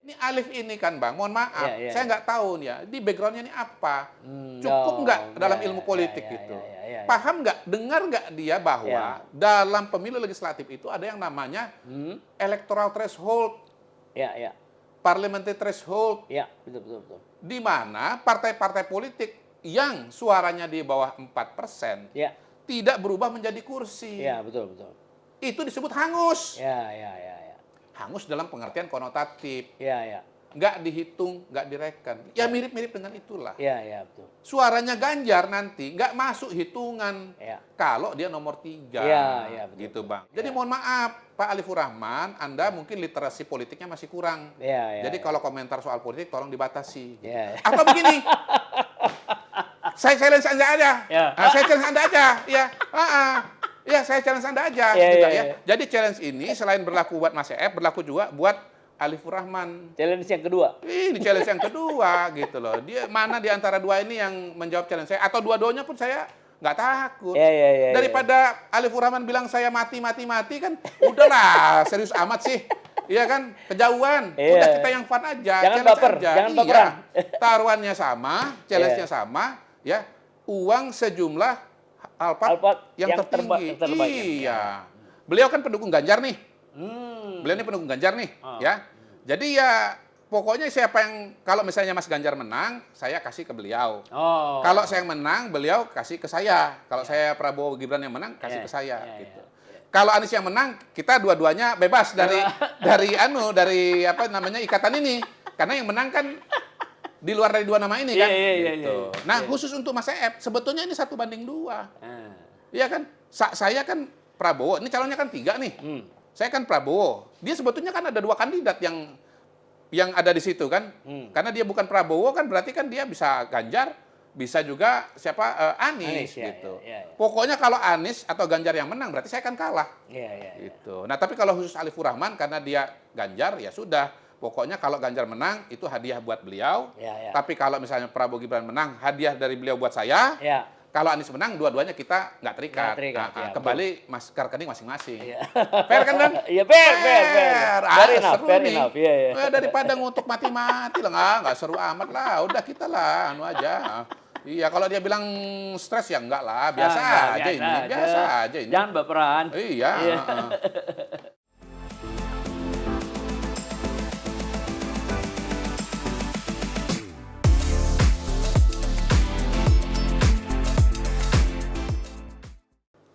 Ini Alif ini kan Bang, mohon maaf, Iya, iya, saya iya. nggak tahu nih ya, di background-nya ini apa? Cukup Oh, nggak dalam ya, ilmu ya, politik ya, itu? ya, ya, ya, ya. Paham nggak, dengar nggak dia bahwa Ya. dalam pemilu legislatif itu ada yang namanya electoral threshold, Ya, ya, parliamentary threshold, ya, betul, betul, betul. di mana partai-partai politik yang suaranya di bawah 4% Ya, tidak berubah menjadi kursi. ya, betul, betul. Itu disebut hangus. Ya, ya, ya, ya, Hangus dalam pengertian konotatif. ya, ya, Nggak dihitung, nggak direken. Ya mirip-mirip dengan itulah. ya, ya, betul. Suaranya Ganjar nanti nggak masuk hitungan Ya, kalau dia nomor 3. Ya, betul, Gitu betul. Bang. Jadi Ya. mohon maaf Pak Alifur Rahman, Anda mungkin literasi politiknya masih kurang. Ya, ya, Jadi ya. kalau komentar soal politik tolong dibatasi. Ya, ya. Apa begini? Saya challenge Anda aja. Ya. Saya challenge Anda aja. Ya. Ya, saya challenge Anda aja. Ya, juga, ya, ya. ya. Jadi challenge ini selain berlaku buat Mas Ep, berlaku juga buat Alifur Rahman. Challenge yang kedua. Ini challenge yang kedua gitu loh. Dia mana di antara dua ini yang menjawab challenge saya? Atau dua-duanya pun saya nggak takut. Ya, ya, ya, Daripada Alifur Rahman bilang saya mati kan, udahlah serius amat sih. Iya kan, kejauhan. Iya. Udah kita yang fun aja, Jangan challenge baper, aja. jangan Iya. baperan. Taruhannya sama, challenge-nya Iya. sama, ya. Uang sejumlah Alphard Alphard yang yang tertinggi. terbaik. Iya. Beliau kan pendukung Ganjar nih. Hmm. Beliau ini pendukung Ganjar nih, Oh. ya. Jadi ya pokoknya siapa yang kalau misalnya Mas Ganjar menang, saya kasih ke beliau. Oh. Kalau saya yang menang, beliau kasih ke saya. Kalau saya Prabowo Gibran yang menang, kasih Ya, ke saya ya, gitu. ya. Kalau Anies yang menang, kita dua-duanya bebas dari dari apa namanya ikatan ini. Karena yang menang kan di luar dari dua nama ini kan. Iya, iya, iya, Gitu. iya. Nah, Iya. khusus untuk Mas Ep, sebetulnya ini 1:2. Ah. Iya kan? Saya kan Prabowo, ini calonnya kan 3 nih. Saya kan Prabowo. Dia sebetulnya kan ada 2 kandidat yang ada di situ kan. Karena dia bukan Prabowo kan berarti kan dia bisa Ganjar, bisa juga siapa Anies Anies, ya, gitu. ya, ya. Pokoknya kalau Anies atau Ganjar yang menang berarti saya akan kalah. Iya, iya, iya. Gitu. Nah, tapi kalau khusus Alifur Rahman karena dia Ganjar ya sudah. Pokoknya kalau Ganjar menang itu hadiah buat beliau. Ya, ya. Tapi kalau misalnya Prabowo Gibran menang, hadiah dari beliau buat saya. Ya. Kalau Anies menang, dua-duanya kita nggak terikat. Nggak terikat, ya, kembali ke rekening masing-masing. Iya. Fair kan, Bang? Iya, fair. Fair enough, Seru fair nih. enough. Iya, iya. Daripada ngutuk mati-mati lah, nggak seru amat lah. Udah kita lah, anu aja. Iya, kalau dia bilang stres ya enggak lah. Biasa aja ini. Biasa aja ini. Jangan baperan. Iya. Iya.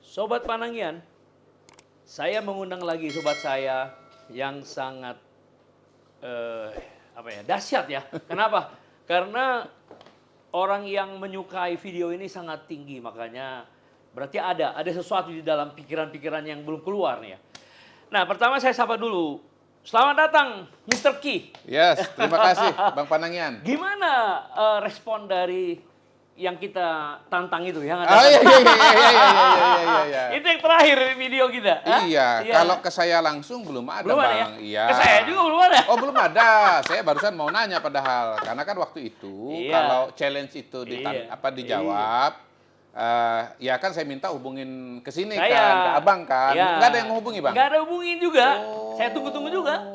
Sobat Panangian, saya mengundang lagi sobat saya yang sangat dahsyat ya. Kenapa? Karena orang yang menyukai video ini sangat tinggi, makanya berarti ada sesuatu di dalam pikiran-pikiran yang belum keluar nih ya. Nah, pertama saya sapa dulu. Selamat datang, Mr. Ki. Yes, terima kasih Bang Panangian. Gimana respon dari yang kita tantang itu yang ada? Oh iya. Itu yang terakhir video kita. Hah? Iya, kalau ke saya langsung belum ada, Belum ada Bang. ya? Iya. Ke saya juga belum ada. Oh, belum ada. Saya barusan mau nanya padahal karena kan waktu itu Iya. kalau challenge itu Iya. dijawab ya kan saya minta hubungin ke sini Saya. kan, ke Abang kan. Iya. Nggak ada yang menghubungi, Bang. Nggak ada hubungin juga. Oh. Saya tunggu-tunggu juga.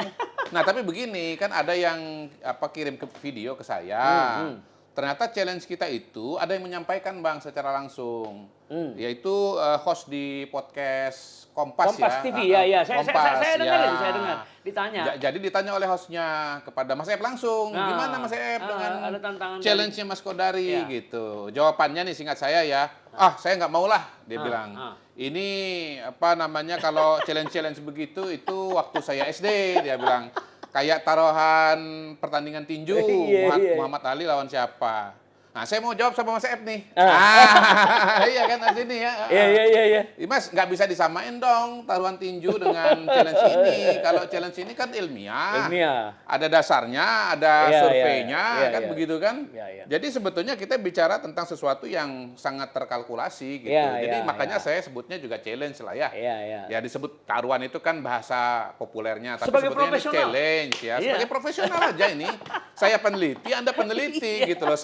Nah, tapi begini, kan ada yang kirim ke video ke saya. Ternyata challenge kita itu ada yang menyampaikan, Bang, secara langsung. Yaitu host di podcast Kompas Kompas ya. TV, ya. Saya dengar ya. itu, saya dengar. Ditanya. Jadi ditanya oleh hostnya kepada Mas Ep langsung, Nah, gimana Mas Ep dengan ada tantangan challenge-nya Mas Kodari Ya. gitu. Jawabannya nih singkat saya ya, saya nggak mau lah, dia bilang. Ini apa namanya kalau challenge-challenge begitu itu waktu saya SD, dia bilang. Kayak taruhan pertandingan tinju Muhammad Ali lawan siapa. Nah, saya mau jawab sama Mas Ep nih. Iya kan di sini ya. Iya. Mas, nggak bisa disamain dong taruhan tinju dengan challenge ini. Kalau challenge ini kan ilmiah. Ada dasarnya, ada surveinya, kan begitu kan. Jadi sebetulnya kita bicara tentang sesuatu yang sangat terkalkulasi gitu. Jadi makanya saya sebutnya juga challenge lah ya. Ya disebut taruhan itu kan bahasa populernya. Tapi Sebagai sebetulnya ini profesional. challenge ya. Iya. Sebagai profesional aja ini. Saya peneliti, Anda peneliti gitu loh.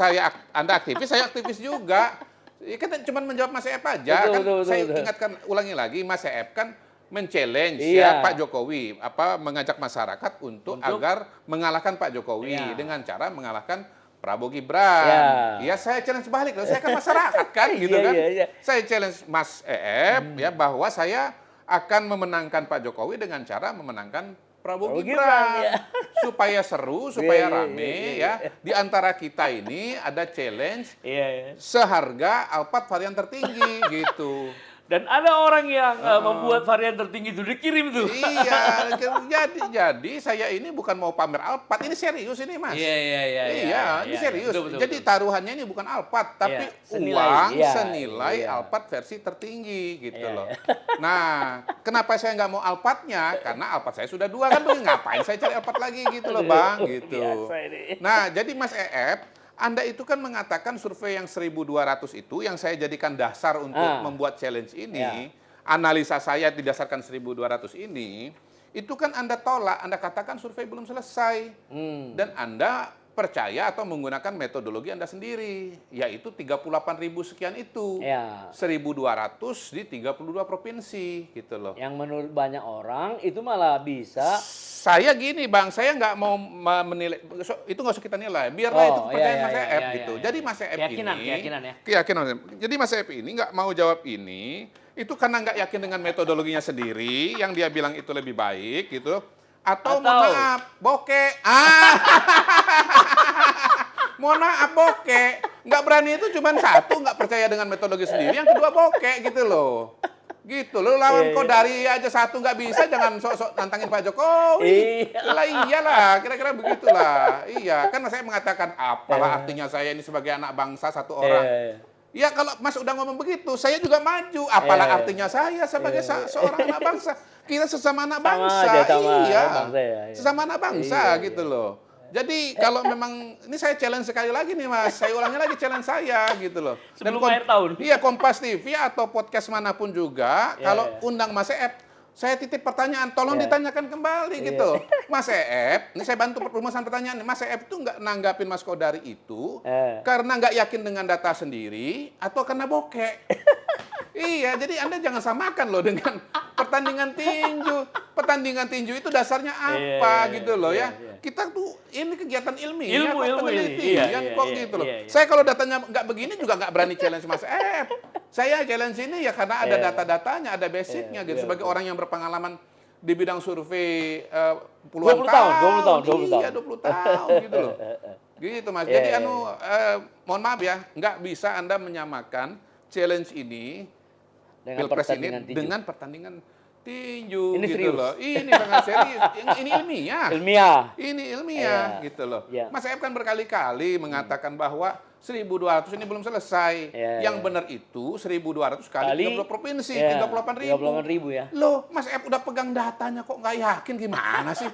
Anda aktivis, saya aktivis juga. Ya, kita cuma menjawab Mas Ep aja. Betul. Ingatkan ulangi lagi, Mas Ep kan men-challenge ya Pak Jokowi, mengajak masyarakat untuk agar mengalahkan Pak Jokowi dengan cara mengalahkan Prabowo Gibran. Ya saya challenge balik, saya kan masyarakat kan gitu kan. Saya challenge Mas ya bahwa saya akan memenangkan Pak Jokowi dengan cara memenangkan Prabowo Gibran. Supaya seru, supaya rame ya. Di antara kita ini ada challenge seharga Alphard varian tertinggi gitu. Dan ada orang yang membuat varian tertinggi itu dikirim tuh. Iya, jadi saya ini bukan mau pamer Alphard, ini serius ini Mas. Iya, ini serius. Betul. Jadi taruhannya ini bukan Alphard, tapi uang senilai Alphard versi tertinggi gitu loh. Nah, kenapa saya nggak mau Alphardnya? Karena Alphard saya sudah 2 kan, ngapain saya cari Alphard lagi gitu loh Bang, gitu. Nah, jadi Mas Anda itu kan mengatakan survei yang 1.200 itu yang saya jadikan dasar untuk membuat challenge ini, analisa saya didasarkan 1.200 ini, itu kan Anda tolak, Anda katakan survei belum selesai. Dan Anda percaya atau menggunakan metodologi Anda sendiri, yaitu 38.000 sekian itu. 1.200 di 32 provinsi gitu loh. Yang menurut banyak orang itu malah bisa. Saya gini Bang, saya nggak mau menilai, itu nggak usah kita nilai, biarlah itu kepercayaan Mas Ep gitu. Jadi Mas Ep keyakinan. Jadi Mas Ep ini nggak mau jawab ini, itu karena nggak yakin dengan metodologinya sendiri, yang dia bilang itu lebih baik gitu. Atau mohon maaf, bokeh. Mohon maaf, bokeh. Nggak berani itu cuma satu, nggak percaya dengan metodologi sendiri, yang kedua bokeh gitu loh. Gitu loh, lawan Kodari aja satu nggak bisa, jangan sok-sok nantangin Pak Jokowi. Lah iyalah, kira-kira begitulah. Iya, kan saya mengatakan apalah artinya saya ini sebagai anak bangsa satu orang. Ya kalau Mas udah ngomong begitu, saya juga maju. Apalah artinya saya sebagai seorang anak bangsa. Kita sesama anak bangsa. Sesama anak bangsa gitu loh. Jadi kalau memang, ini saya challenge sekali lagi nih Mas, saya ulangi lagi challenge saya gitu loh. Sebelum akhir tahun. Iya, Kompas TV atau podcast manapun juga, kalau undang Mas Ep, saya titip pertanyaan, tolong ditanyakan kembali gitu. Mas Ep, ini saya bantu perumusan pertanyaan, Mas Ep itu nggak nanggapin Mas Kodari itu karena nggak yakin dengan data sendiri atau karena bokeh. Iya, jadi Anda jangan samakan loh dengan pertandingan tinju. Pertandingan tinju itu dasarnya apa gitu loh ya. Kita tuh ini kegiatan ilmiah, penelitian kok gitu loh. Saya kalau datanya nggak begini juga nggak berani challenge Mas F. Saya challenge ini ya karena ada data-datanya, ada basicnya gitu. Sebagai orang yang berpengalaman di bidang survei puluhan tahun. 20 tahun gitu loh. Gitu Mas. Jadi mohon maaf ya, nggak bisa Anda menyamakan challenge ini Pilpres ini dengan pertandingan tinju ini gitu serius. loh. Ini sangat serius. Ini ilmiah. Ini ilmiah gitu loh. Mas Ep kan berkali-kali mengatakan bahwa 1.200 ini belum selesai. Yang benar itu 1.200 kali 32 provinsi, 38.000 ya. Loh, Mas Ep udah pegang datanya kok nggak yakin, gimana sih?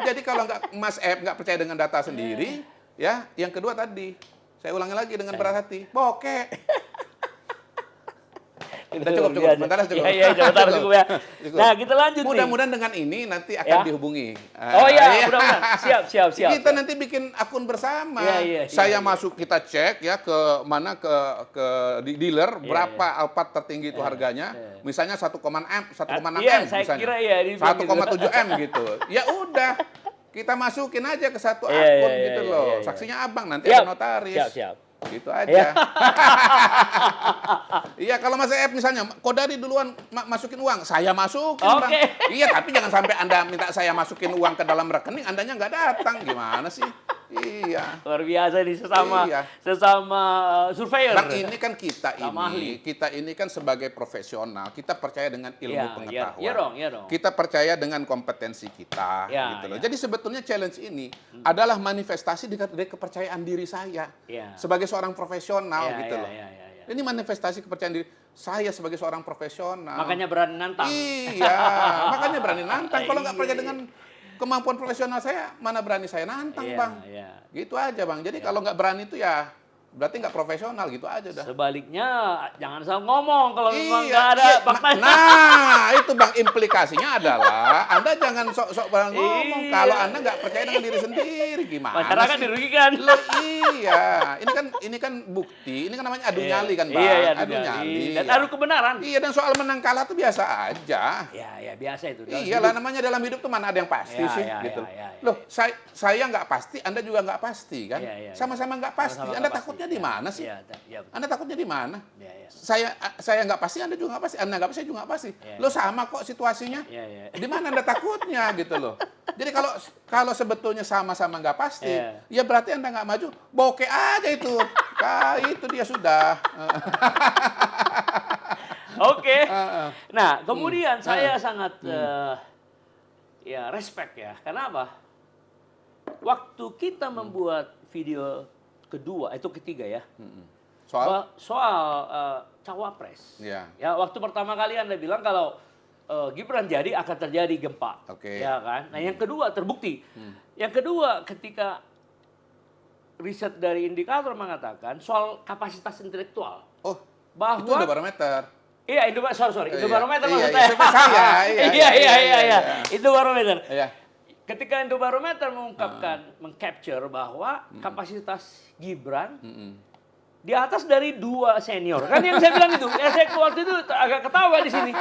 Jadi kalau Mas Ep nggak percaya dengan data sendiri, ya, yang kedua tadi, saya ulangi lagi dengan berat hati, bokeh. Udah cukup. Sebentar cukup. Cukup ya. Nah, kita lanjut nih. Mudah-mudahan dengan ini nanti akan dihubungi. Mudah-mudahan. Siap. Kita nanti bikin akun bersama. Saya masuk, kita cek ya ke mana ke dealer berapa Alphard tertinggi itu harganya. Misalnya 1,6 M misalnya. 1,7 M gitu. Ya udah. Kita masukin aja ke satu akun gitu loh. Saksinya Abang, nanti ada notaris. Siap. Gitu aja. Iya, kalau Mas Ep misalnya, Kodari duluan masukin uang, saya masukin Bang. Iya, tapi jangan sampai Anda minta saya masukin uang ke dalam rekening, Andanya nggak datang. Gimana sih? Iya. Luar biasa nih sesama surveyor. Bang, ini kan kita ini kan sebagai profesional, kita percaya dengan ilmu pengetahuan. Iya dong. Kita percaya dengan kompetensi kita gitu loh. Jadi sebetulnya challenge ini adalah manifestasi dari kepercayaan diri saya. Sebagai seorang profesional gitu loh. Ini manifestasi kepercayaan diri saya sebagai seorang profesional. Makanya berani nantang. Iya, makanya berani nantang. Kalau nggak percaya dengan kemampuan profesional saya, mana berani saya nantang, Bang. Gitu aja, Bang. Jadi kalau nggak berani itu ya Berarti nggak profesional gitu aja dah. Sebaliknya, jangan asal ngomong kalau memang Iya, nggak ada iya. faktanya. Nah, itu Bang, implikasinya adalah Anda jangan sok-sok barang ngomong. Iya. Kalau Anda nggak percaya dengan diri sendiri, gimana Masyarakat sih? dirugikan. Loh, iya. Ini kan bukti. Ini kan namanya adu nyali kan, Bang? Iya, adu nyali. Dan adu kebenaran. Iya, dan soal menang kalah tuh biasa aja. Ya, biasa itu. Iyalah, namanya dalam hidup tuh mana ada yang pasti Ya, sih, ya, gitu. ya. Loh, saya nggak pasti, Anda juga nggak pasti kan? Ya. Sama-sama nggak pasti. Sama-sama Anda nggak takutnya pasti. di mana sih? Ya, betul. Anda takutnya di mana? Ya. Saya nggak pasti, Anda juga nggak pasti. Anda nggak pasti, saya juga nggak pasti. Ya. Lo sama kok situasinya. Ya. Di mana Anda takutnya gitu loh. Jadi kalau sebetulnya sama-sama nggak pasti, ya berarti Anda nggak maju. Bokeh aja itu. Itu dia sudah. Oke. Nah, kemudian saya sangat ya respect ya. Karena apa? Waktu kita membuat video kedua, itu ketiga ya. Soal cawapres. Ya. Ya, waktu pertama kali Anda bilang kalau Gibran jadi akan terjadi gempa. Oke. Ya kan? Nah, yang kedua terbukti. Yang kedua ketika riset dari indikator mengatakan soal kapasitas intelektual. Oh, bahwa itu udah barometer. Iya, Indobarometer maksudnya. Iya. Iya. Indobarometer. Iya. Ketika Indobarometer mengcapture bahwa kapasitas Gibran di atas dari 2 senior. Kan yang saya bilang itu, saya waktu itu agak ketawa di sini.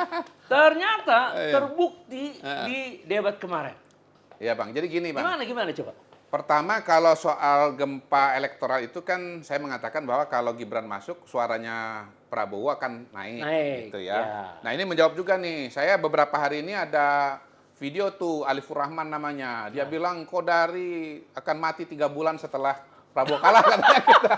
Ternyata terbukti di debat kemarin. Iya, Bang. Jadi gini, Bang. Gimana coba? Pertama, kalau soal gempa elektoral itu kan saya mengatakan bahwa kalau Gibran masuk, suaranya Prabowo akan naik gitu ya. Nah, ini menjawab juga nih. Saya beberapa hari ini ada video tuh Alifur Rahman namanya. Dia bilang Kodari akan mati 3 bulan setelah Prabowo kalah katanya gitu.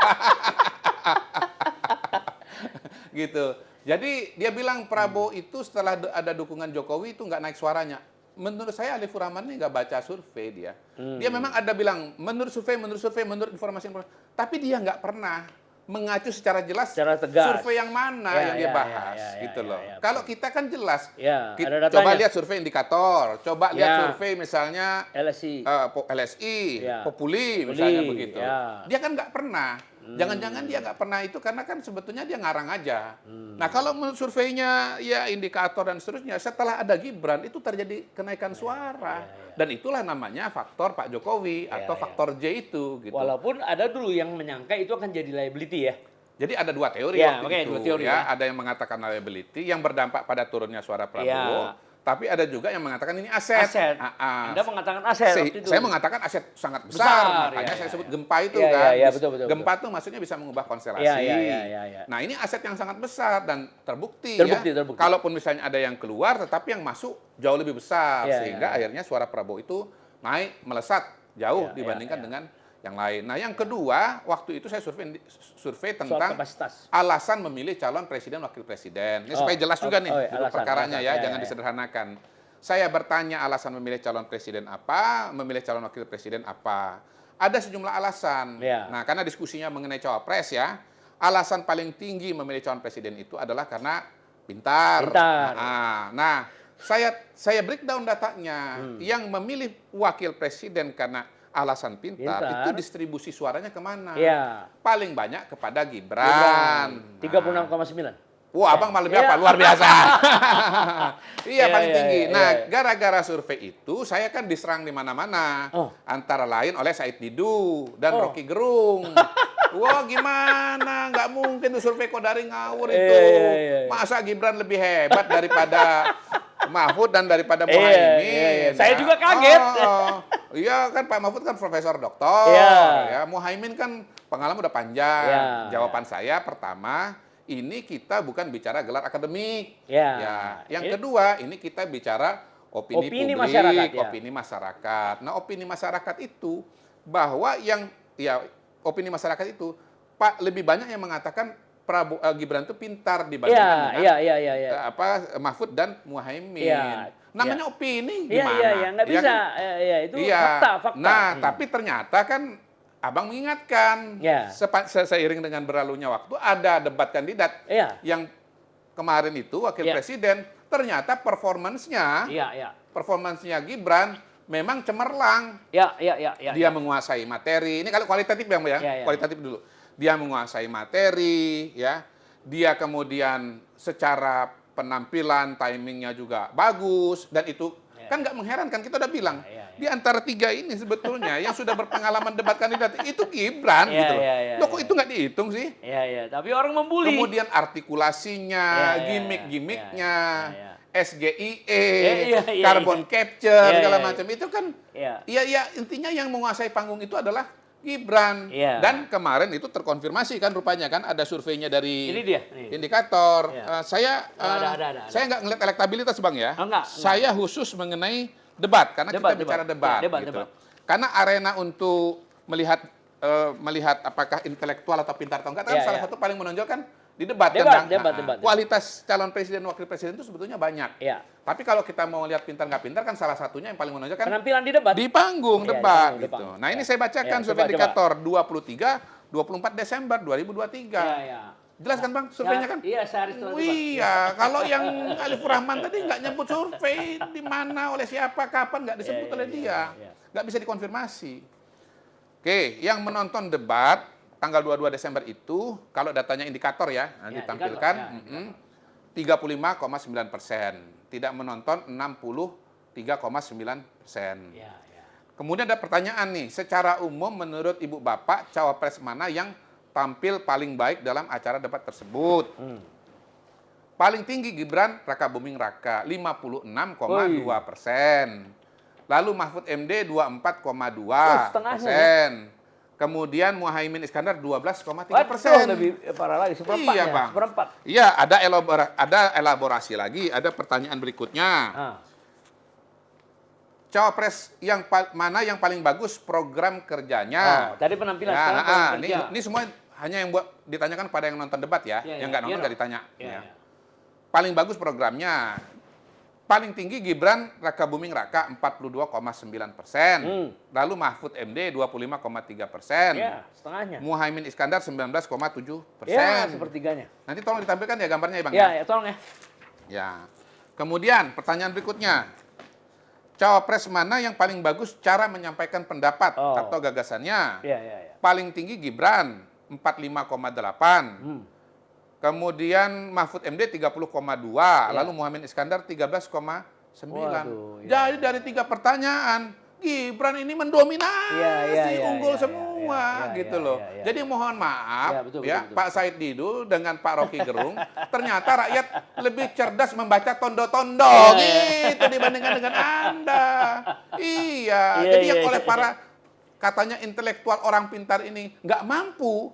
Gitu. Jadi dia bilang Prabowo itu setelah ada dukungan Jokowi itu nggak naik suaranya. Menurut saya Alifur Rahman ini nggak baca survei dia. Dia memang ada bilang menurut survei, menurut informasi. Tapi dia nggak pernah mengacu secara jelas secara tegas survei yang mana yang dia bahas gitu loh. Kalau kita kan jelas. Coba lihat survei indikator, coba lihat survei misalnya LSI, Populi misalnya begitu. Dia kan nggak pernah. Jangan-jangan dia nggak pernah itu karena kan sebetulnya dia ngarang aja. Nah, kalau menurut surveinya ya indikator dan seterusnya setelah ada Gibran itu terjadi kenaikan suara. Dan itulah namanya faktor Pak Jokowi atau faktor J itu gitu. Walaupun ada dulu yang menyangka itu akan jadi liability ya. Jadi ada 2 teori waktu itu. Dua teori, ya. Ada yang mengatakan liability yang berdampak pada turunnya suara Prabowo. Tapi ada juga yang mengatakan ini aset. Anda mengatakan aset waktu itu. Saya mengatakan aset sangat besar. Makanya saya sebut gempa itu kan. Betul. Gempa itu maksudnya bisa mengubah konstelasi. Nah, ini aset yang sangat besar dan terbukti. Kalaupun misalnya ada yang keluar, tetapi yang masuk jauh lebih besar. Sehingga akhirnya suara Prabowo itu naik, melesat jauh dibandingkan dengan yang lain. Nah, yang kedua, waktu itu saya survei tentang alasan memilih calon presiden, wakil presiden. Ini supaya jelas juga nih duduk perkaranya ya, jangan disederhanakan. Saya bertanya alasan memilih calon presiden apa, memilih calon wakil presiden apa. Ada sejumlah alasan. Nah, karena diskusinya mengenai cawapres ya, alasan paling tinggi memilih calon presiden itu adalah karena pintar. Nah, saya breakdown datanya. Yang memilih wakil presiden karena alasan pintar, itu distribusi suaranya kemana? Paling banyak kepada Gibran. 36,9. Wah, Abang malam apa? Luar biasa. Paling tinggi. Nah, gara-gara survei itu, saya kan diserang di mana-mana. Antara lain oleh Said Didu dan Rocky Gerung. Wah, gimana? Nggak mungkin tuh survei Kodari ngawur itu. Masa Gibran lebih hebat daripada Mahfud dan daripada Muhaimin. Saya juga kaget. Iya kan Pak Mahfud kan profesor doktor. Muhaimin kan pengalaman udah panjang. Jawaban saya pertama, ini kita bukan bicara gelar akademik. Yang kedua, ini kita bicara opini publik, masyarakat, opini masyarakat. Nah, opini masyarakat itu bahwa opini masyarakat itu lebih banyak yang mengatakan Gibran itu pintar dibandingkan dengan Mahfud dan Muhaimin. Namanya opini gimana? Nggak bisa. Itu fakta. Nah, tapi ternyata kan Abang mengingatkan, seiring dengan berlalunya waktu ada debat kandidat yang kemarin itu wakil presiden, ternyata performansnya Gibran memang cemerlang. Dia menguasai materi. Ini kalau kualitatif ya, kualitatif dulu. dia menguasai materi, ya. Dia kemudian secara penampilan, timingnya juga bagus, dan itu kan nggak mengherankan, kita udah bilang. Di antara tiga ini sebetulnya yang sudah berpengalaman debat kandidat itu Gibran gitu loh. Loh kok itu nggak dihitung sih? Tapi orang membuli. Kemudian artikulasinya, gimmick-gimmicknya, SGIE, carbon capture, segala macam itu kan, ya intinya yang menguasai panggung itu adalah Gibran. Dan kemarin itu terkonfirmasi kan rupanya kan ada surveinya dari ini dia, Indikator. Saya nggak ngeliat elektabilitas Bang ya. Saya khusus mengenai debat karena kita bicara debat. Karena arena untuk melihat apakah intelektual atau pintar atau enggak kan salah satu paling menonjolkan di debat. Kualitas calon presiden dan wakil presiden itu sebetulnya banyak. Tapi kalau kita mau lihat pintar nggak pintar kan salah satunya yang paling menonjolkan penampilan di debat. Di panggung debat gitu. Nah, ini saya bacakan survei Indikator 24 Desember 2023. Jelas kan Bang surveinya kan? Iya, sehari setelah debat. Iya, kalau yang Alifur Rahman tadi nggak nyebut survei di mana, oleh siapa, kapan, nggak disebut oleh dia. Nggak bisa dikonfirmasi. Oke, yang menonton debat tanggal 22 Desember itu, kalau datanya Indikator ya, nanti ditampilkan, 35,9%. Tidak menonton 63,9%. Kemudian ada pertanyaan nih, secara umum menurut Ibu Bapak, cawapres mana yang tampil paling baik dalam acara debat tersebut? Paling tinggi Gibran Raka Buming Raka, 56,2%. Lalu Mahfud MD 24,2%. Kemudian Muhaimin Iskandar 12,3%. Lebih parah lagi, seperempat. Iya, Bang. Seperempat. Iya, ada elaborasi lagi, ada pertanyaan berikutnya. Cawapres mana yang paling bagus program kerjanya? Tadi penampilan, sekarang program kerja. Ini semua hanya yang ditanyakan pada yang nonton debat ya. Yang nggak nonton nggak ditanya. Paling bagus programnya. Paling tinggi Gibran Raka Buming Raka 42,9%. Lalu Mahfud MD 25,3%. Setengahnya. Muhaimin Iskandar 19,7%. Sepertiganya. Nanti tolong ditampilkan ya gambarnya ya Bang. Tolong ya. Kemudian pertanyaan berikutnya. Cawapres mana yang paling bagus cara menyampaikan pendapat atau gagasannya? Paling tinggi Gibran 45,8%. Kemudian Mahfud MD 30,2, lalu Muhaimin Iskandar 13,9. Jadi dari 3 pertanyaan, Gibran ini mendominasi, unggul semua gitu loh. Jadi mohon maaf Pak Said Didu dengan Pak Rocky Gerung, ternyata rakyat lebih cerdas membaca tondo-tondo gitu dibandingkan dengan Anda. Jadi yang oleh para katanya intelektual orang pintar ini nggak mampu,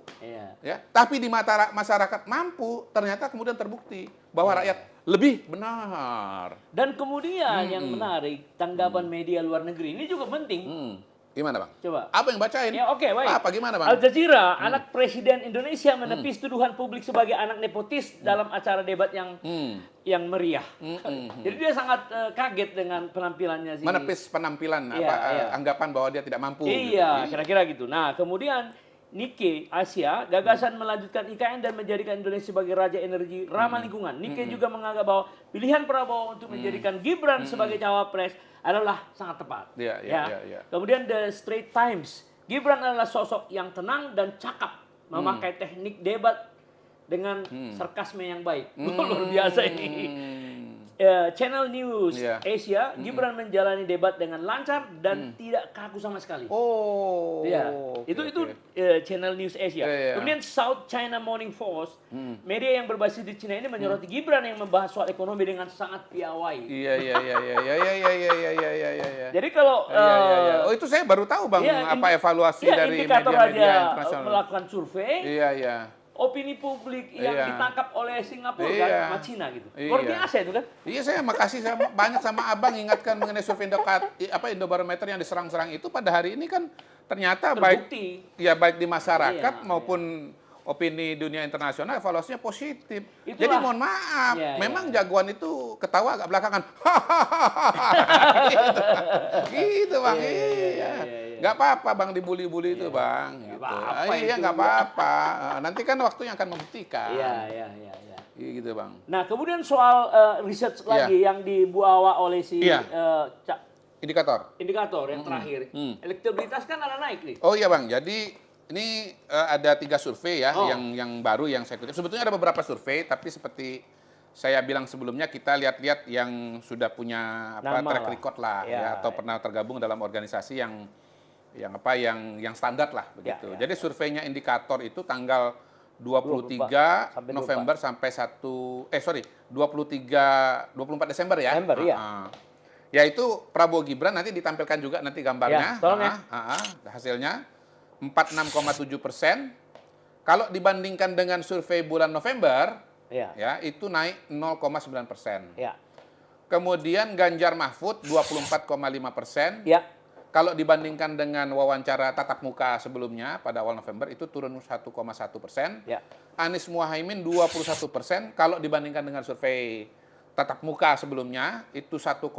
tapi di mata masyarakat mampu, ternyata kemudian terbukti bahwa rakyat lebih benar. Dan kemudian yang menarik, tanggapan media luar negeri ini juga penting. Gimana Bang? Coba. Apa yang bacain? Baik. Apa gimana Bang? Al Jazeera, anak Presiden Indonesia menepis tuduhan publik sebagai anak nepotis dalam acara debat yang meriah. Jadi dia sangat kaget dengan penampilannya. Menepis penampilan, anggapan bahwa dia tidak mampu. Kira-kira gitu. Nah, kemudian Nikkei Asia gagasan melanjutkan IKN dan menjadikan Indonesia sebagai raja energi ramah lingkungan. Nikkei juga menganggap bahwa pilihan Prabowo untuk menjadikan Gibran sebagai cawapres adalah sangat tepat. Kemudian The Straits Times, Gibran adalah sosok yang tenang dan cakap, memakai teknik debat dengan sarkasme yang baik. Luar biasa ini. Channel News Asia, Gibran menjalani debat dengan lancar dan tidak kaku sama sekali. Itu Channel News Asia. Kemudian South China Morning Post, media yang berbasis di Cina ini menyoroti Gibran yang membahas soal ekonomi dengan sangat piawai. Jadi kalau itu saya baru tahu Bang, apa evaluasi dari media-media internasional melakukan survei. Opini publik yang ditangkap oleh Singapura sama Cina gitu. Luar biasa itu kan? Saya makasih banyak sama Abang ingatkan mengenai survei Indobarometer yang diserang-serang itu pada hari ini kan ternyata terbukti. baik di masyarakat maupun opini dunia internasional evaluasinya positif. Jadi mohon maaf, memang jagoan itu ketawa agak belakangan. gitu Bang. Nggak apa-apa Bang dibully-bully itu Bang. Nggak apa-apa. Nanti kan waktunya akan membuktikan. Gitu Bang. Nah kemudian soal riset lagi yang dibawa oleh si Indikator yang terakhir. Elektabilitas kan ada naik nih. Oh iya Bang, jadi ini ada 3 survei ya, yang baru yang saya kutip. Sebetulnya ada beberapa survei, tapi seperti saya bilang sebelumnya, kita lihat-lihat yang sudah punya track record lah, ya, atau pernah tergabung dalam organisasi yang standar lah begitu. Jadi surveinya Indikator itu tanggal 23 November sampai 24 Desember ya. Yaitu Prabowo Gibran, nanti ditampilkan juga nanti gambarnya. Hasilnya 46,7%. Kalau dibandingkan dengan survei bulan November, ya itu naik 0,9%. Kemudian Ganjar Mahfud 24,5%. Kalau dibandingkan dengan wawancara tatap muka sebelumnya pada awal November itu turun 1,1%. Anies Muhaimin 21%. Kalau dibandingkan dengan survei tatap muka sebelumnya itu 1,8%.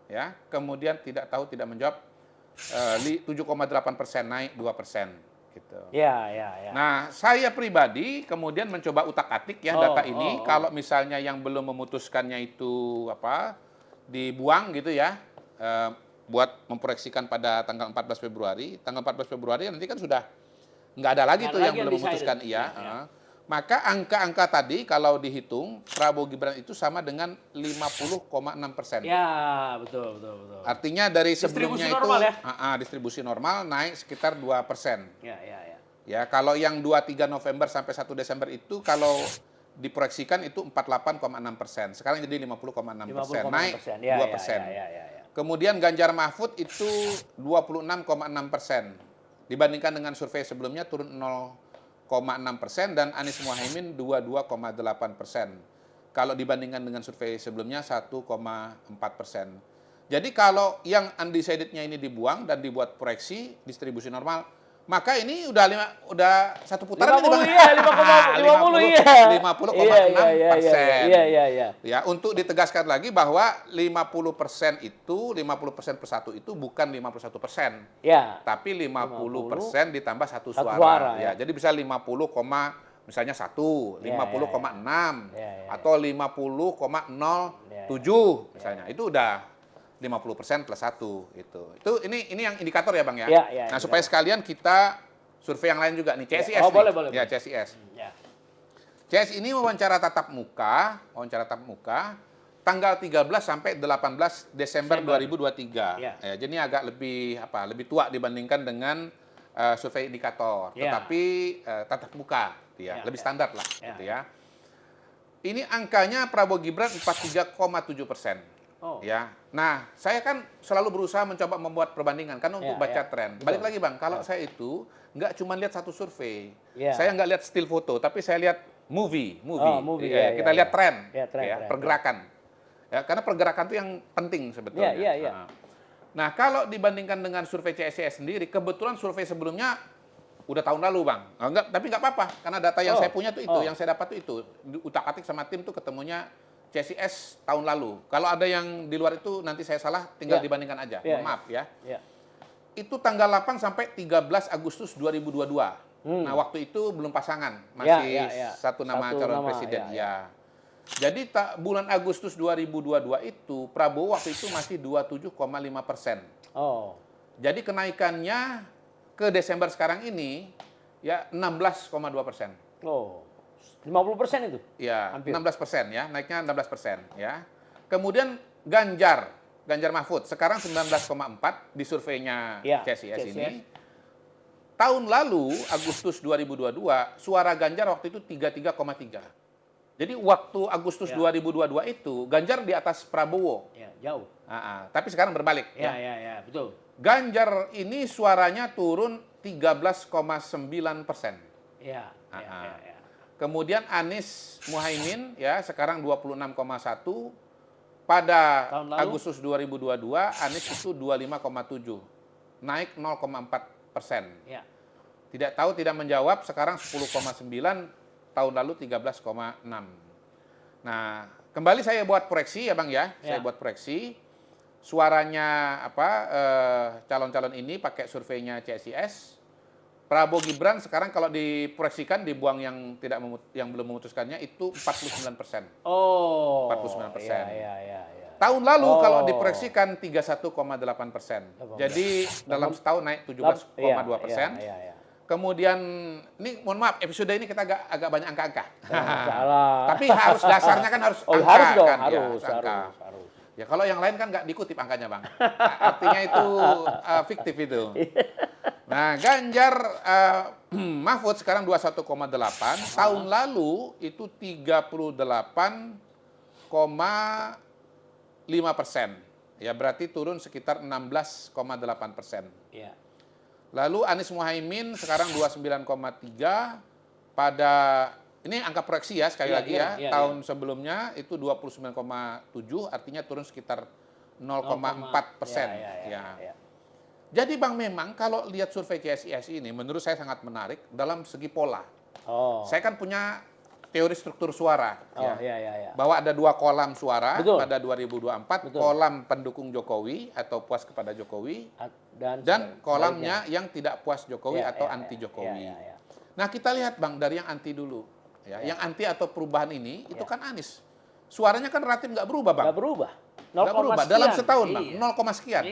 Ya. Kemudian tidak tahu tidak menjawab 7,8%, naik 2%. Gitu. Nah, saya pribadi kemudian mencoba utak-atik ya data ini. Kalau misalnya yang belum memutuskannya itu dibuang gitu ya, buat memproyeksikan pada tanggal 14 Februari. Tanggal 14 Februari nanti kan sudah nggak ada lagi tuh yang belum memutuskan Maka angka-angka tadi kalau dihitung Prabowo Gibran itu sama dengan 50,6%. Ya, betul. Artinya dari sebelumnya itu distribusi normal naik sekitar 2%. Ya, kalau yang 23 November sampai 1 Desember itu kalau diproyeksikan itu 48,6%. Sekarang jadi 50,6%, naik 2%. Kemudian Ganjar Mahfud itu 26,6%. Dibandingkan dengan survei sebelumnya turun 0,6% dan Anies Muhaimin 22,8%. Kalau dibandingkan dengan survei sebelumnya 1,4%. Jadi kalau yang undecided-nya ini dibuang dan dibuat proyeksi distribusi normal, maka ini udah satu putaran 50, ini Bang. 50,6%. Ya, untuk ditegaskan lagi bahwa 50% per satu itu bukan 51%. Tapi 50% ditambah satu suara. Ya, jadi bisa misalnya 50,6 atau 50,07 misalnya. Itu udah 50% plus 1 gitu. Ini yang indikator ya Bang ya. Nah, supaya sekalian kita survei yang lain juga nih, CSIS nih. Boleh. Ya, CSIS. CS ini wawancara tatap muka tanggal 13 sampai 18 Desember 2023. Ya, jadi ini agak lebih tua dibandingkan dengan survei indikator, tetapi tatap muka lebih standar lah gitu ya. Ini angkanya Prabowo Gibran 43,7%. Ya. Nah, saya kan selalu berusaha mencoba membuat perbandingan kan untuk baca tren. Balik lagi Bang, kalau saya itu nggak cuma lihat satu survei. Saya nggak lihat still foto, tapi saya lihat movie. Kita lihat tren, pergerakan. Ya, karena pergerakan itu yang penting sebetulnya. Nah, kalau dibandingkan dengan survei CSIS sendiri, kebetulan survei sebelumnya udah tahun lalu Bang. Tapi nggak apa-apa, karena data yang saya punya tuh itu, yang saya dapat tuh itu. Utak-atik sama tim tuh ketemunya CSIS tahun lalu. Kalau ada yang di luar itu nanti saya salah, tinggal dibandingkan aja. Maaf ya. Itu tanggal 8 sampai 13 Agustus 2022. Nah, waktu itu belum pasangan, masih satu nama calon presiden. Jadi bulan Agustus 2022 itu Prabowo waktu itu masih 27,5%. Jadi kenaikannya ke Desember sekarang ini ya 16,2%. 50% itu? Ya, hampir. 16% ya, naiknya 16% ya. Kemudian Ganjar Mahfud sekarang 19,4 di surveinya CSIS ini. Tahun lalu Agustus 2022 suara Ganjar waktu itu 33,3. Jadi waktu Agustus 2022 itu Ganjar di atas Prabowo. Jauh. Tapi sekarang berbalik. Betul. Ganjar ini suaranya turun 13,9%. Kemudian Anies Muhaimin ya sekarang 26,1. Pada Agustus 2022 Anies itu 25,7. Naik 0,4%. Tidak tahu tidak menjawab sekarang 10,9, tahun lalu 13,6. Nah, kembali saya buat proyeksi ya Bang ya. Saya buat proyeksi suaranya calon-calon ini pakai surveinya CSIS. Prabowo Gibran sekarang kalau diproyeksikan dibuang yang belum memutuskannya itu 49%. 49%. Tahun lalu kalau diproyeksikan 31,8%. Jadi dalam setahun naik 17,2%. Kemudian, ini mohon maaf, episode ini kita agak banyak angka-angka. Salah. Tapi harus dasarnya kan harus angka. Harus dong, kan? harus, Ya, angka. harus. Ya kalau yang lain kan nggak dikutip angkanya, Bang. Artinya itu fiktif itu. Nah, Ganjar Mahfud sekarang 21,8. Tahun lalu itu 38,5%. Ya berarti turun sekitar 16,8%. Ya. Lalu Anies Muhaimin sekarang 29,3 pada ini angka proyeksi ya sekali lagi ya. Tahun sebelumnya itu 29,7 artinya turun sekitar 0,4%. Ya. Jadi Bang memang kalau lihat survei CSIS ini menurut saya sangat menarik dalam segi pola. Saya kan punya teori struktur suara. Bahwa ada 2 kolam suara pada 2024, kolam pendukung Jokowi atau puas kepada Jokowi dan kolamnya yang tidak puas Jokowi atau anti Jokowi. Nah kita lihat Bang dari yang anti dulu. Yang anti atau perubahan ini itu kan Anies. Suaranya kan relatif nggak berubah Bang. Nggak berubah. Nggak berubah dalam setahun Bang, 0, sekian.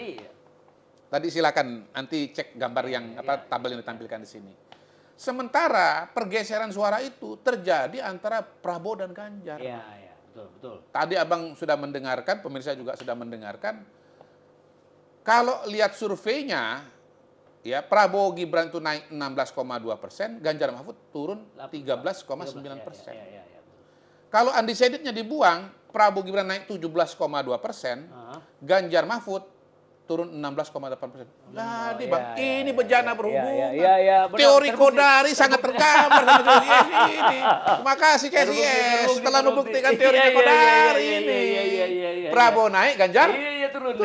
Tadi silakan nanti cek gambar yang tabel yang ditampilkan di sini. Sementara pergeseran suara itu terjadi antara Prabowo dan Ganjar. Iya, betul. Tadi Abang sudah mendengarkan, pemirsa juga sudah mendengarkan. Kalau lihat surveinya, ya Prabowo Gibran itu naik 16,2%, Ganjar Mahfud turun 13,9%. Kalau undecidednya dibuang, Prabowo Gibran naik 17,2%, Ganjar Mahfud turun 16,8%. Jadi Bang, ini bejana berhubungan. Teori Kodari sangat tergambar sama CSIS ini. Terima kasih CSIS setelah membuktikan teori Kodari ini. Prabowo naik, Ganjar turun.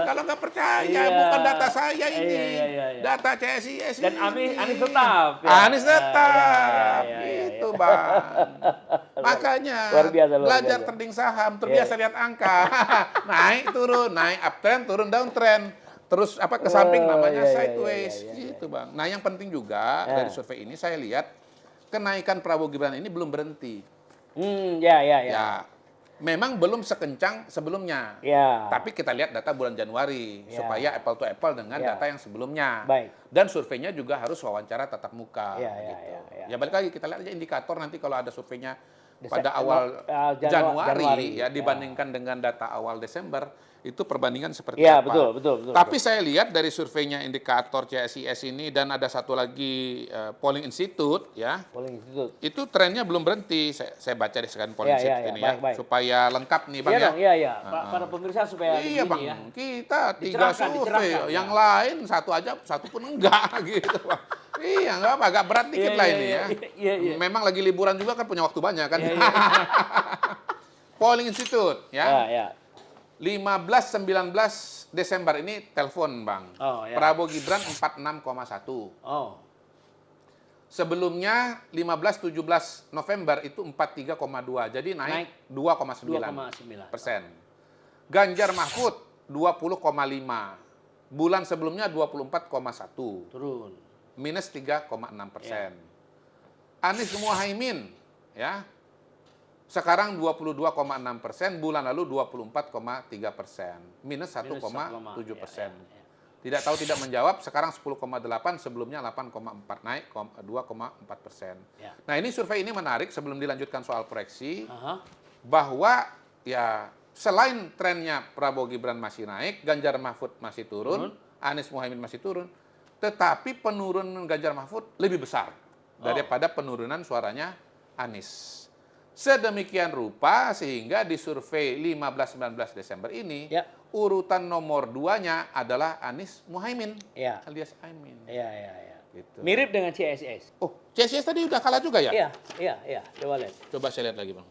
Kalau nggak percaya, bukan data saya ini. Data CSIS ini. Dan Anies tetap. Anies tetap. Gitu Bang. Makanya belajar trading saham, terbiasa lihat angka. Naik, turun, naik uptrend, turun downtrend. Terus ke samping namanya sideways. Gitu Bang. Nah yang penting juga dari survei ini saya lihat kenaikan Prabowo Gibran ini belum berhenti. Ya. Memang belum sekencang sebelumnya. Tapi kita lihat data bulan Januari supaya apple to apple dengan data yang sebelumnya. Dan surveinya juga harus wawancara tatap muka. Ya balik lagi kita lihat aja indikator nanti kalau ada surveinya pada awal Januari ya dibandingkan dengan data awal Desember itu perbandingan seperti apa. Betul. Tapi saya lihat dari surveinya indikator CSIS ini dan ada satu lagi Polling Institute ya. Itu trennya belum berhenti. Saya baca di sekian Polling Institute ini baik. Supaya lengkap nih Bang ya. Para pemirsa supaya Bang, ya. Kita 3 survei, yang lain satu pun enggak gitu Bang. Enggak apa, agak berat dikit lah ini ya. Memang lagi liburan juga kan punya waktu banyak kan. Polling Institute ya. 15-19 Desember ini telepon Bang. Prabowo Gibran 46,1. Sebelumnya 15-17 November itu 43,2. Jadi naik 2,9%. Ganjar Mahfud 20,5. Bulan sebelumnya 24,1. Turun. Minus 3,6%. Anies Muhaimin ya. Sekarang 22,6%, bulan lalu 24,3%, minus 1,7%. Tidak tahu tidak menjawab, sekarang 10,8, sebelumnya 8,4, naik 2,4%. Nah ini survei ini menarik sebelum dilanjutkan soal proyeksi, bahwa ya selain trennya Prabowo Gibran masih naik, Ganjar Mahfud masih turun, Anies Muhaimin masih turun, tetapi penurunan Ganjar Mahfud lebih besar daripada penurunan suaranya Anies. Sedemikian rupa sehingga di survei 15-19 Desember ini urutan nomor 2-nya adalah Anies Muhaimin alias Aimin. Gitu. Mirip dengan CSIS. Oh, CSIS tadi udah kalah juga ya? Iya. Coba lihat. Coba saya lihat lagi Bang.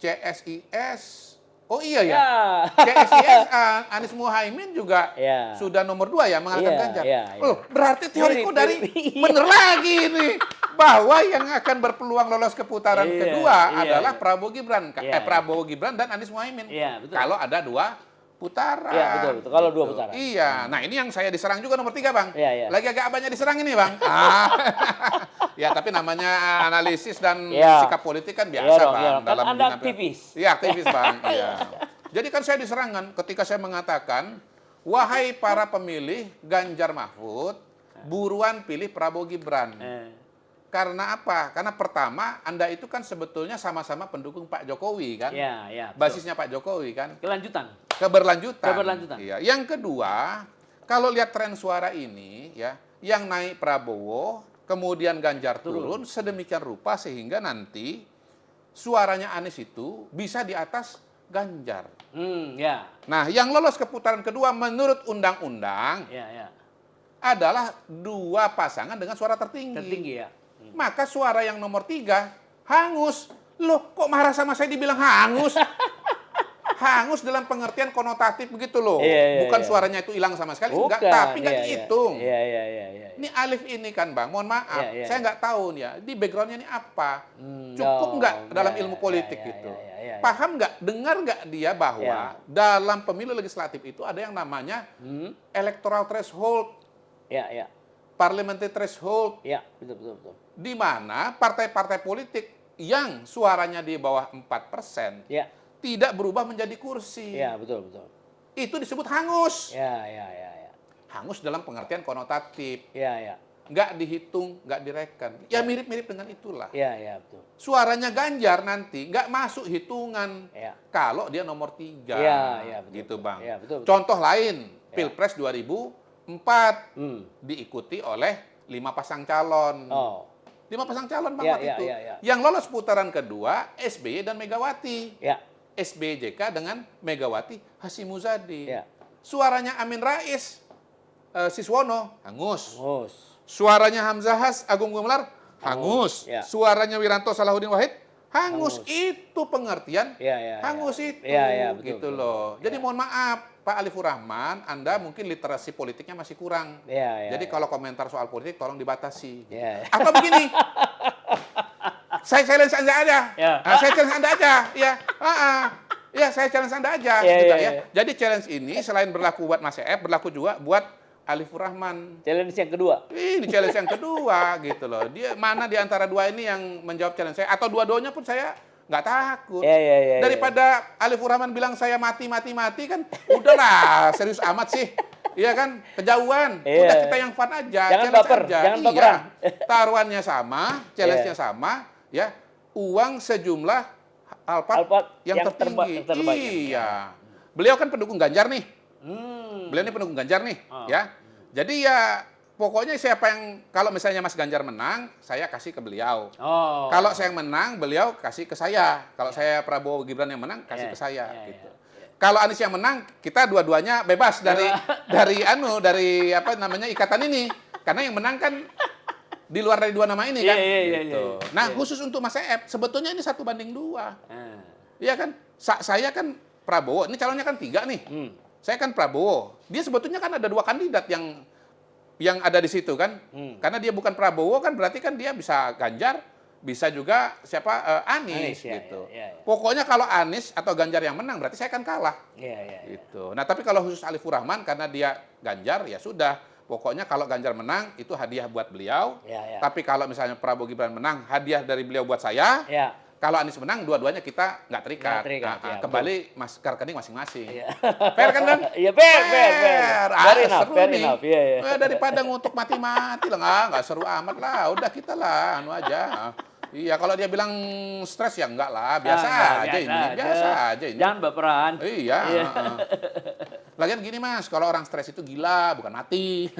CSIS. Oh iya ya. CSIS Anies Muhaimin juga sudah nomor 2 ya mengalahkan Ganjar. Loh, berarti teori Kodari bener lagi ini. Bahwa yang akan berpeluang lolos ke putaran kedua adalah Prabowo Gibran. Prabowo Gibran dan Anies Muhaimin. Kalau ada 2 putaran. Betul. Kalau 2 putaran. Nah ini yang saya diserang juga nomor 3 Bang. Lagi agak banyak diserang ini Bang. Ya tapi namanya analisis dan sikap politik kan biasa Bang. Dalam Anda aktivis. Iya aktivis Bang. Jadi kan saya diserangkan ketika saya mengatakan, wahai para pemilih Ganjar Mahfud, buruan pilih Prabowo Gibran. Karena apa? Karena pertama, Anda itu kan sebetulnya sama-sama pendukung Pak Jokowi kan? Iya. Basisnya Pak Jokowi kan? Keberlanjutan. Iya. Yang kedua, kalau lihat tren suara ini, ya, yang naik Prabowo, kemudian Ganjar turun sedemikian rupa sehingga nanti suaranya Anies itu bisa di atas Ganjar. Nah, yang lolos ke putaran kedua menurut undang-undang adalah dua pasangan dengan suara tertinggi. Ya. Maka suara yang nomor 3 hangus. Loh, kok marah sama saya dibilang hangus? Hangus dalam pengertian konotatif begitu loh. Bukan suaranya itu hilang sama sekali, enggak, tapi nggak dihitung. Ini Alif ini kan Bang, mohon maaf, saya nggak tahu nih ya, di backgroundnya ini apa. Cukup nggak dalam ilmu politik gitu? Paham nggak, dengar nggak dia bahwa dalam pemilu legislatif itu ada yang namanya electoral threshold, parliamentary threshold, betul. di mana partai-partai politik yang suaranya di bawah 4% tidak berubah menjadi kursi. Betul. Itu disebut hangus. Hangus dalam pengertian konotatif. Nggak dihitung, nggak direken. Ya mirip-mirip dengan itulah. Betul. Suaranya Ganjar nanti nggak masuk hitungan kalau dia nomor 3. Betul. Gitu Bang. Betul. Contoh lain, Pilpres 2004 diikuti oleh 5 pasang calon. 5 pasang calon Bang waktu itu. Yang lolos putaran kedua, SBY dan Megawati. SBY JK dengan Megawati Hasyim Muzadi. Suaranya Amin Rais, Siswono, hangus. Suaranya Hamzahas, Agung Gumelar, hangus. Suaranya Wiranto Salahuddin Wahid, hangus. Itu pengertian hangus itu. Betul, gitu loh. Jadi mohon maaf, Pak Alifur Rahman, Anda mungkin literasi politiknya masih kurang. Jadi kalau komentar soal politik tolong dibatasi. Atau begini, saya challenge Anda aja. Saya challenge Anda aja. Saya challenge Anda aja. Jadi challenge ini selain berlaku buat Mas Ep, berlaku juga buat Alifur Rahman. Challenge yang kedua. Ini challenge yang kedua gitu loh. Dia mana di antara dua ini yang menjawab challenge saya atau dua-duanya pun saya nggak takut. Daripada Alifur Rahman bilang saya mati kan, udahlah serius amat sih. Iya kan, kejauhan. Udah kita yang fun aja, jangan baper, jangan baperan. Taruhannya sama, challenge-nya sama, ya. Uang sejumlah Alphard yang tertinggi. Iya. Beliau kan pendukung Ganjar nih. Beliau ini pendukung Ganjar nih, ya. Jadi ya pokoknya siapa yang kalau misalnya Mas Ganjar menang, saya kasih ke beliau. Kalau saya yang menang, beliau kasih ke saya. Kalau saya Prabowo Gibran yang menang, kasih ke saya gitu. Kalau Anies yang menang, kita dua-duanya bebas dari apa namanya ikatan ini. Karena yang menang kan di luar dari dua nama ini kan. Nah, khusus untuk Mas Ep, sebetulnya ini 1:2. Iya kan? Saya kan Prabowo, ini calonnya kan 3 nih. Saya kan Prabowo. Dia sebetulnya kan ada 2 kandidat yang ada di situ kan. Karena dia bukan Prabowo kan berarti kan dia bisa Ganjar, bisa juga Anies gitu. Pokoknya kalau Anies atau Ganjar yang menang berarti saya akan kalah. Gitu. Nah, tapi kalau khusus Alifur Rahman karena dia Ganjar ya sudah. Pokoknya kalau Ganjar menang itu hadiah buat beliau. Tapi kalau misalnya Prabowo Gibran menang, hadiah dari beliau buat saya. Kalau Anies menang, dua-duanya kita nggak terikat. Kembali mas ke rekening masing-masing. Fair kan, Bang? Iya, fair. Seru nih. Daripada ngutuk mati-mati lah, nggak seru amat lah. Udah kita lah, aja. Iya, kalau dia bilang stres ya enggak lah. Biasa aja ini. Jangan baperan. Iya. Lagian gini Mas, kalau orang stres itu gila, bukan mati.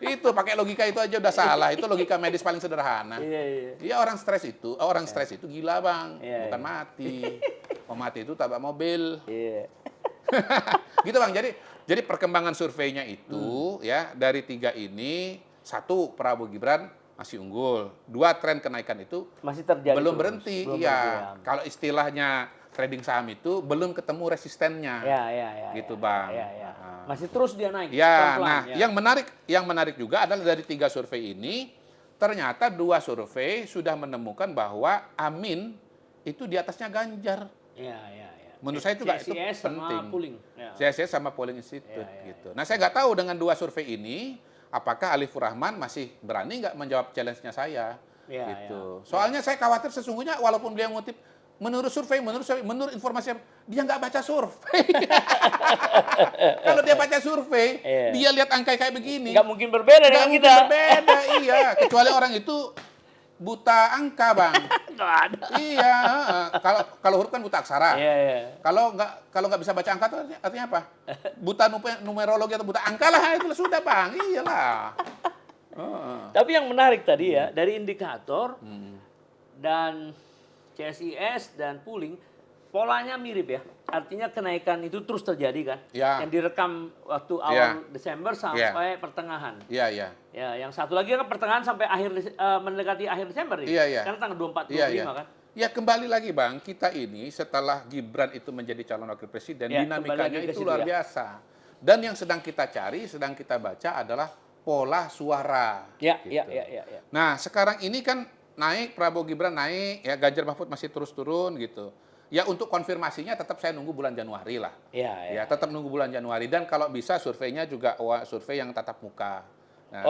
Itu pakai logika itu aja udah salah. Itu logika medis paling sederhana. Iya, orang stres itu gila Bang, bukan mati. Mau mati itu tabrak mobil. Gitu Bang. Jadi perkembangan surveinya itu ya dari 3 ini, 1 Prabowo Gibran masih unggul. 2 tren kenaikan itu masih terjadi. Belum berhenti. Kalau istilahnya trading saham itu belum ketemu resistennya. Gitu Bang. Masih terus dia naik. Nah, yang menarik juga adalah dari 3 survei ini, ternyata 2 survei sudah menemukan bahwa Amin itu di atasnya Ganjar. Menurut saya juga itu penting. CSIS sama Polling Institute gitu. Nah, saya nggak tahu dengan 2 survei ini, apakah Alifur Rahman masih berani nggak menjawab challenge-nya saya. Gitu. Soalnya saya khawatir sesungguhnya walaupun beliau ngutip menurut survei, menurut informasi dia nggak baca survei. Kalau dia baca survei, dia lihat angka kayak begini. Nggak mungkin berbeda dengan kita. Nggak mungkin berbeda, iya. Kecuali orang itu buta angka, Bang. Nggak ada. Iya. Kalau huruf kan buta aksara. Iya, iya. Kalau nggak bisa baca angka itu artinya apa? Buta numerologi atau buta angka lah, itu sudah, Bang. Iyalah. Tapi yang menarik tadi ya, dari indikator dan CSIS dan pooling, polanya mirip ya. Artinya kenaikan itu terus terjadi kan. Ya. Yang direkam waktu awal Desember sampai pertengahan. Iya, iya. Ya, yang satu lagi kan pertengahan sampai mendekati akhir Desember ya. Iya, iya. Karena tanggal 24 Iya, 25 iya. kan. Ya kembali lagi, Bang, kita ini setelah Gibran itu menjadi calon wakil presiden, Ya, dinamikanya kembali lagi ke itu situ, luar ya. biasa. Dan yang sedang kita cari, sedang kita baca adalah pola suara. Ya, gitu. ya. Nah, sekarang ini kan naik, Prabowo Gibran naik, ya Ganjar Mahfud masih terus turun gitu. Ya untuk konfirmasinya tetap saya nunggu bulan Januari lah. Iya, Ya tetap nunggu bulan Januari, dan kalau bisa surveinya juga survei yang tatap muka. Nah,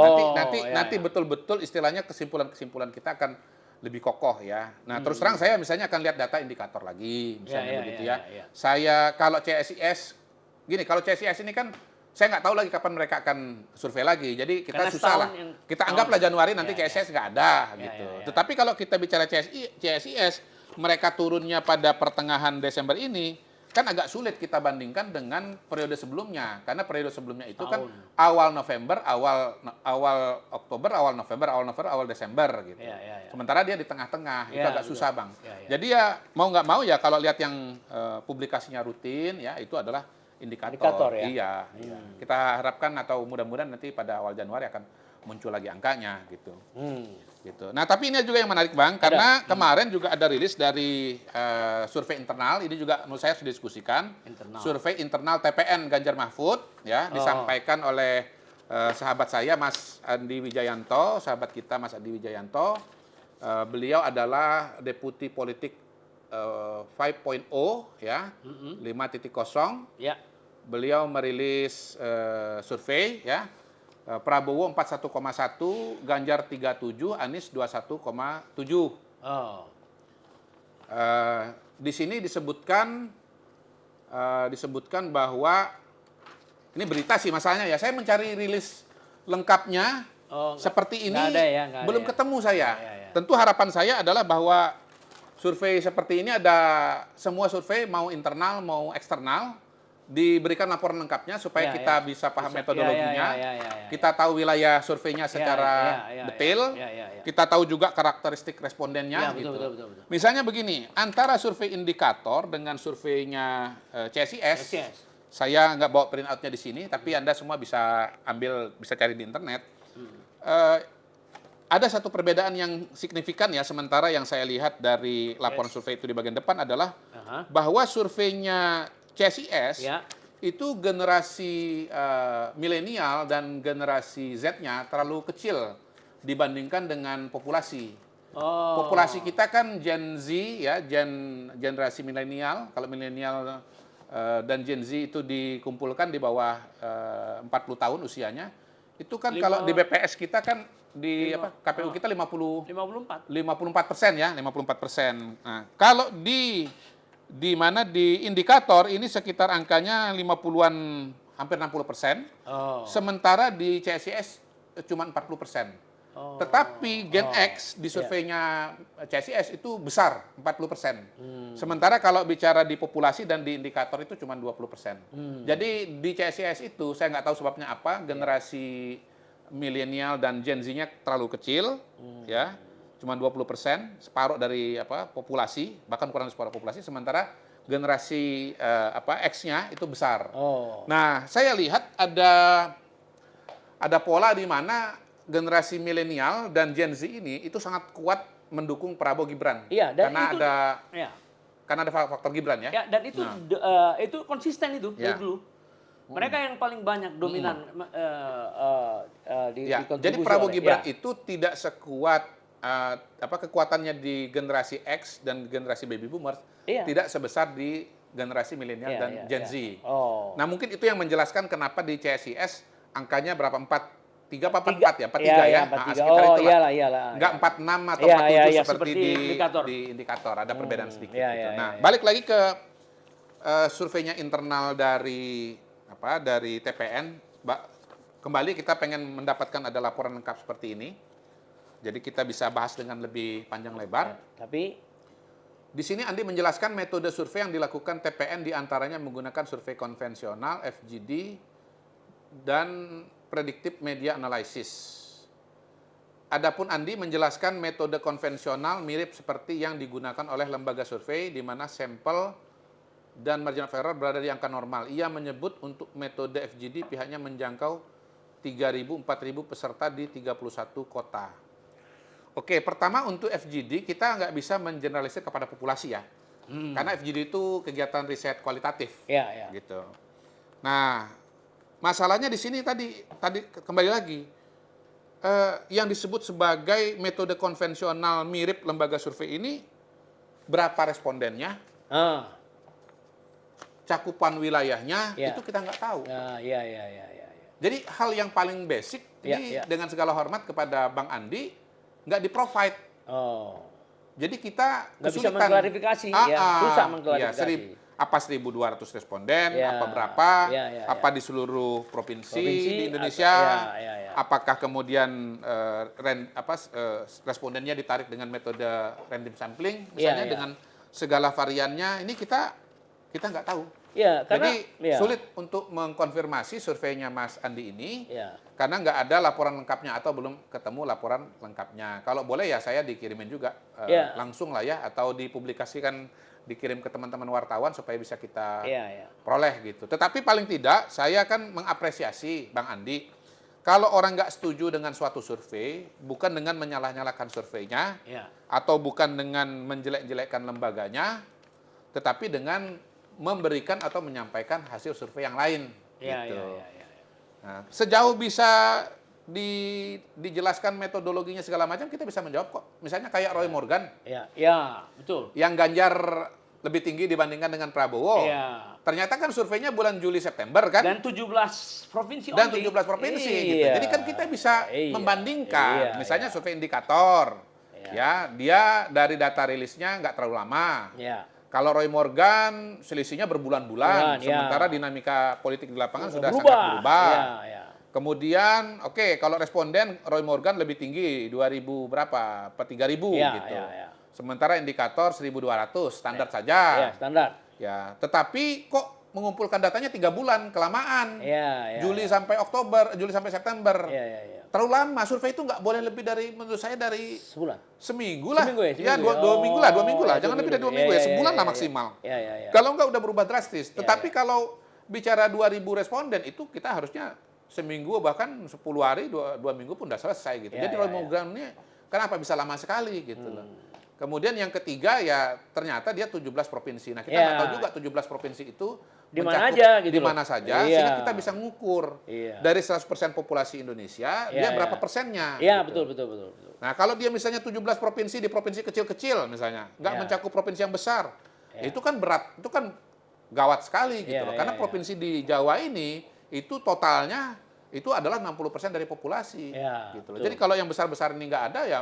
nanti betul-betul istilahnya kesimpulan kita akan lebih kokoh ya. Nah, terus terang saya misalnya akan lihat data indikator lagi, misalnya begitu ya. Saya kalau CSIS gini, kalau CSIS ini kan saya nggak tahu lagi kapan mereka akan survei lagi. Jadi kita Karena susah lah. Kita anggaplah Januari nanti CSIS nggak ada gitu. Tetapi kalau kita bicara CSIS, mereka turunnya pada pertengahan Desember ini, kan agak sulit kita bandingkan dengan periode sebelumnya. Karena periode sebelumnya itu kan awal November, awal Oktober, awal November, awal Desember gitu. Sementara dia di tengah-tengah, itu agak susah, Bang. Jadi ya mau nggak mau ya kalau lihat yang publikasinya rutin ya, itu adalah indikator ya. Iya. Kita harapkan atau mudah-mudahan nanti pada awal Januari akan muncul lagi angkanya gitu. Gitu. Nah, tapi ini juga yang menarik, Bang, karena kemarin juga ada rilis dari survei internal, ini juga menurut saya harus didiskusikan. Survei internal TPN Ganjar Mahfud ya, disampaikan oleh sahabat saya Mas Andi Wijayanto, sahabat kita Mas Andi Wijayanto. Beliau adalah deputi politik 5.0 ya, 5.0. Ya. Beliau merilis survei ya. Prabowo 41,1, Ganjar 37, Anies 21,7. Di sini disebutkan bahwa ini berita sih masalahnya ya. Saya mencari rilis lengkapnya seperti ini belum ketemu saya. Tentu harapan saya adalah bahwa survei seperti ini semua survei mau internal mau eksternal diberikan laporan lengkapnya supaya kita bisa paham metodologinya, kita tahu wilayah surveinya secara detail, kita tahu juga karakteristik respondennya. Betul. Misalnya begini, antara survei indikator dengan surveinya CSIS, saya nggak bawa printoutnya di sini, tapi Anda semua bisa cari di internet. Ada satu perbedaan yang signifikan ya, sementara yang saya lihat dari laporan survei itu di bagian depan adalah bahwa surveinya CSIS itu generasi milenial dan generasi Z-nya terlalu kecil dibandingkan dengan populasi. Populasi kita kan Gen Z ya, generasi milenial. Kalau milenial dan Gen Z itu dikumpulkan di bawah 40 tahun usianya. Itu kan kalau di BPS kita kan KPU kita 54% ya, 54%. Nah, kalau di mana di indikator ini sekitar angkanya 50-an, hampir 60%. Sementara di CSIS cuma 40%. Tetapi Gen X di surveinya CSIS itu besar, 40%. Sementara kalau bicara di populasi dan di indikator itu cuma 20%. Jadi di CSIS itu saya nggak tahu sebabnya apa, generasi milenial dan Gen Z-nya terlalu kecil, ya. Cuma 20%, separuh dari populasi, bahkan kurang dari separuh populasi, sementara generasi X-nya itu besar. Nah, saya lihat ada pola di mana generasi milenial dan Gen Z ini itu sangat kuat mendukung Prabowo Gibran. Iya, dan karena ada faktor Gibran ya. Ya, dan itu konsisten itu dari dulu. Mereka yang paling banyak dominan di kontribusi. Jadi Prabowo Gibran itu tidak sekuat kekuatannya di generasi X dan generasi baby boomers tidak sebesar di generasi milenial dan Gen Z. Nah, mungkin itu yang menjelaskan kenapa di CSIS angkanya berapa 3 apa 4 ya? 43 ya. Sekitar itulah. Iyalah. Enggak 46 atau 47 seperti di indikator. Ada perbedaan sedikit gitu. Nah, balik lagi ke surveinya internal dari TPN. Kembali kita pengen mendapatkan ada laporan lengkap seperti ini. Jadi kita bisa bahas dengan lebih panjang lebar. Tapi di sini Andi menjelaskan metode survei yang dilakukan TPN diantaranya menggunakan survei konvensional, FGD, dan predictive media analysis. Adapun Andi menjelaskan metode konvensional mirip seperti yang digunakan oleh lembaga survei di mana sampel dan margin of error berada di angka normal. Ia menyebut untuk metode FGD pihaknya menjangkau 3.000-4.000 peserta di 31 kota. Oke, pertama untuk FGD kita nggak bisa mengeneralisir kepada populasi ya. Karena FGD itu kegiatan riset kualitatif. ya. Gitu. Nah, masalahnya di sini tadi kembali lagi. Yang disebut sebagai metode konvensional mirip lembaga survei ini, berapa respondennya, cakupan wilayahnya, itu kita nggak tahu. Ya. Jadi hal yang paling basic ini dengan segala hormat kepada Bang Andi, nggak di-provide. Jadi kita nggak bisa kesulitan. mengklarifikasi, susah mengklarifikasi. Apa 1.200 responden, apa berapa, apa di seluruh provinsi di Indonesia, apakah kemudian respondennya ditarik dengan metode random sampling, misalnya dengan segala variannya, ini kita nggak tahu. Ya, karena, jadi sulit untuk mengkonfirmasi surveinya Mas Andi ini, karena nggak ada laporan lengkapnya atau belum ketemu laporan lengkapnya. Kalau boleh ya saya dikirimin juga langsung lah ya, atau dipublikasikan, dikirim ke teman-teman wartawan supaya bisa kita peroleh gitu. Tetapi paling tidak saya kan mengapresiasi Bang Andi, kalau orang nggak setuju dengan suatu survei, bukan dengan menyalah-nyalahkan surveinya, atau bukan dengan menjelek-jelekkan lembaganya, tetapi dengan memberikan atau menyampaikan hasil survei yang lain. Gitu. Nah, sejauh bisa dijelaskan metodologinya segala macam, kita bisa menjawab kok. Misalnya kayak Roy Morgan. Betul. Yang Ganjar lebih tinggi dibandingkan dengan Prabowo. Ternyata kan surveinya bulan Juli September kan. Dan 17 provinsi. Dan 17 provinsi gitu. Jadi kan kita bisa membandingkan. Misalnya survei indikator. Ya, dia dari data rilisnya nggak terlalu lama. Kalau Roy Morgan selisihnya berbulan-bulan, sementara dinamika politik di lapangan sudah sangat berubah. Kemudian, kalau responden Roy Morgan lebih tinggi, 2.000 berapa? 3.000 gitu. Sementara indikator 1.200, standar saja. Standar. Ya, tetapi kok mengumpulkan datanya 3 bulan, kelamaan. Juli sampai Oktober, Juli sampai September. Terlalu lama, survei itu nggak boleh lebih dari, menurut saya dari seminggu lah. Dua minggu lah. Jangan lebih dari 2 minggu ya, sebulan lah maksimal. Kalau nggak udah berubah drastis. Tetapi kalau bicara 2.000 responden itu kita harusnya seminggu bahkan 10 hari, 2 minggu pun udah selesai gitu. Jadi Roy Morgan ini kenapa bisa lama sekali gitu loh. Kemudian yang ketiga ya ternyata dia 17 provinsi. Nah, kita nggak tahu juga 17 provinsi itu di mana aja gitu. Di mana saja sehingga kita bisa ngukur dari 100% populasi Indonesia dia berapa persennya. Gitu. Betul. Nah, kalau dia misalnya 17 provinsi di provinsi kecil-kecil misalnya, nggak mencakup provinsi yang besar. Itu kan berat, itu kan gawat sekali gitu loh. Karena provinsi di Jawa ini itu totalnya itu adalah 60% dari populasi gitu loh. Jadi kalau yang besar-besar ini nggak ada ya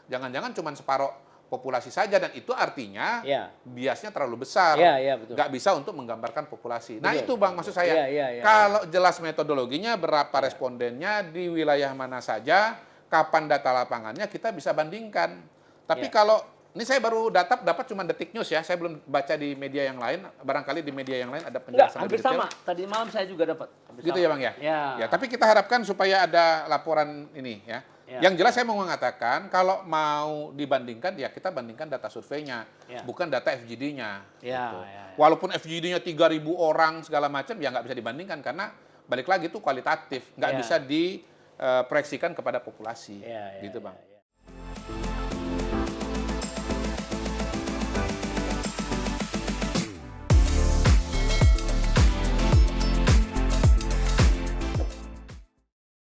jangan-jangan cuma separuh populasi saja, dan itu artinya biasnya terlalu besar, nggak bisa untuk menggambarkan populasi. Nah itu Bang maksud saya, kalau jelas metodologinya, berapa respondennya, di wilayah mana saja, kapan data lapangannya, kita bisa bandingkan. Tapi kalau, ini saya baru dapat cuma Detik News ya, saya belum baca di media yang lain, barangkali di media yang lain ada penjelasan hampir lebih detail. Sama, tadi malam saya juga dapat. Gitu ya Bang ya? Ya? Tapi kita harapkan supaya ada laporan ini ya. Yang jelas saya mau mengatakan, kalau mau dibandingkan, ya kita bandingkan data surveinya, bukan data FGD-nya. Gitu. Walaupun FGD-nya 3.000 orang segala macam, ya nggak bisa dibandingkan, karena balik lagi itu kualitatif, nggak bisa diproyeksikan kepada populasi. Gitu Bang.